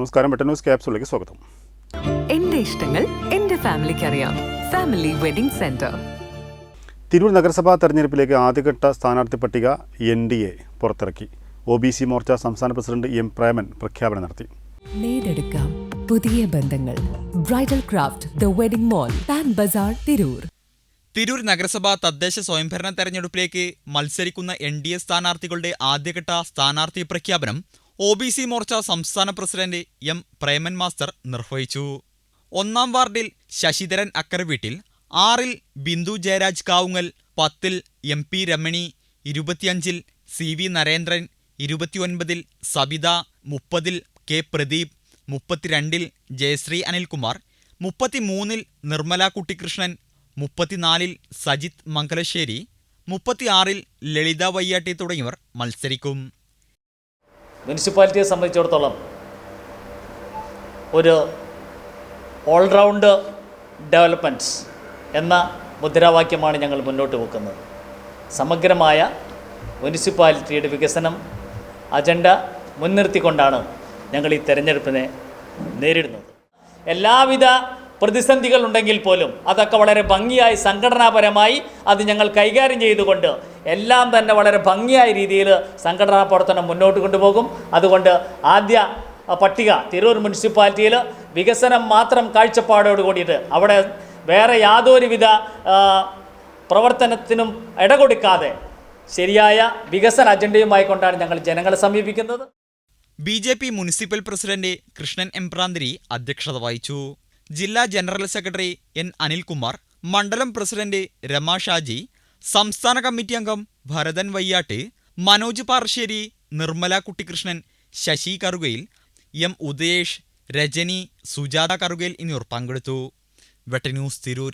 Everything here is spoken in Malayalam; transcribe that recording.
നമസ്കാരം, വെട്ടൻ ന്യൂസ് ക്യാപ്സൂളിലേക്ക് സ്വാഗതം. എന്റെ ഇഷ്ടങ്ങൾ എന്റെ ഫാമിലിക്ക് അറിയാം. Family wedding centre. തിരൂർ നഗരസഭാ തെരഞ്ഞെടുപ്പിലേക്ക് ആദ്യഘട്ട സ്ഥാനാർത്ഥി പട്ടിക NDA പുറത്തിറക്കി. OBC മോർച്ച സംസ്ഥാന പ്രസിഡന്റ് M. പ്രേമൻ പ്രഖ്യാപനം നടത്തി. നേടെടുക്കാം പുതിയ ബന്ധങ്ങൾ. Bridal craft the wedding mall, Pan Bazaar, Tirur. Tirur നഗരസഭാ തദ്ദേശ സ്വയംഭരണ തെരഞ്ഞെടുപ്പിലേക്ക് മത്സരിക്കുന്ന NDA സ്ഥാനാർത്ഥികളുടെ ആദ്യഘട്ട സ്ഥാനാർത്ഥി പ്രഖ്യാപനം OBC മോർച്ച സംസ്ഥാന പ്രസിഡന്റ് M. പ്രേമൻ മാസ്റ്റർ നിർവഹിച്ചു. 1-ാം വാർഡിൽ Sasidharan അക്കരവീട്ടിൽ, 6-ൽ Bindu Jayaraj Kavungal, 10-ൽ MP Ramani, 25-ൽ CV Narendran, 29-ൽ Sabitha, 30-ൽ K. Pradeep, 32-ൽ Jayashree Anilkumar, 33-ൽ Nirmala Kuttikrishnan, 34-ൽ Sajith Mangalassery, 36-ൽ ലളിത വയ്യാട്ടി തുടങ്ങിയവർ മത്സരിക്കും. മുനിസിപ്പാലിറ്റിയെ സംബന്ധിച്ചിടത്തോളം ഒരു ഓൾറൗണ്ട് ഡെവലപ്മെൻറ്റ്സ് എന്ന മുദ്രാവാക്യമാണ് ഞങ്ങൾ മുന്നോട്ട് വെക്കുന്നത്. സമഗ്രമായ മുനിസിപ്പാലിറ്റിയുടെ വികസനം അജണ്ട മുൻനിർത്തിക്കൊണ്ടാണ് ഞങ്ങൾ ഈ തെരഞ്ഞെടുപ്പിനെ നേരിടുന്നത്. എല്ലാവിധ പ്രതിസന്ധികളുണ്ടെങ്കിൽ പോലും അതൊക്കെ വളരെ ഭംഗിയായി സംഘടനാപരമായി അത് ഞങ്ങൾ കൈകാര്യം ചെയ്തുകൊണ്ട് എല്ലാം തന്നെ വളരെ ഭംഗിയായ രീതിയിൽ സംഘടനാ പ്രവർത്തനം മുന്നോട്ട് കൊണ്ടുപോകും. അതുകൊണ്ട് ആദ്യ പട്ടിക തിരൂർ മുനിസിപ്പാലിറ്റിയിൽ വികസനം മാത്രം കാഴ്ചപ്പാടോട് കൂടിയിട്ട് അവിടെ വേറെ യാതൊരുവിധ പ്രവർത്തനത്തിനും ഇടകൊടുക്കാതെ ശരിയായ വികസന അജണ്ടയുമായി കൊണ്ടാണ് ഞങ്ങൾ ജനങ്ങളെ സമീപിക്കുന്നത്. BJP municipal president Krishnan Embranthiri അധ്യക്ഷത വഹിച്ചു. ജില്ലാ ജനറൽ സെക്രട്ടറി N. അനിൽകുമാർ, മണ്ഡലം പ്രസിഡന്റ് രമ ഷാജി, സംസ്ഥാന കമ്മിറ്റി അംഗം ഭരതൻ വയ്യാട്ട്, മനോജ് പാറശ്ശേരി, നിർമ്മല കുട്ടിക്കൃഷ്ണൻ, ശശി കറുകയിൽ, M. ഉദയേഷ്, രജനി, സുജാത കറുകയിൽ എന്നിവർ പങ്കെടുത്തു. വെട്ടൻ ന്യൂസ് തിരൂർ.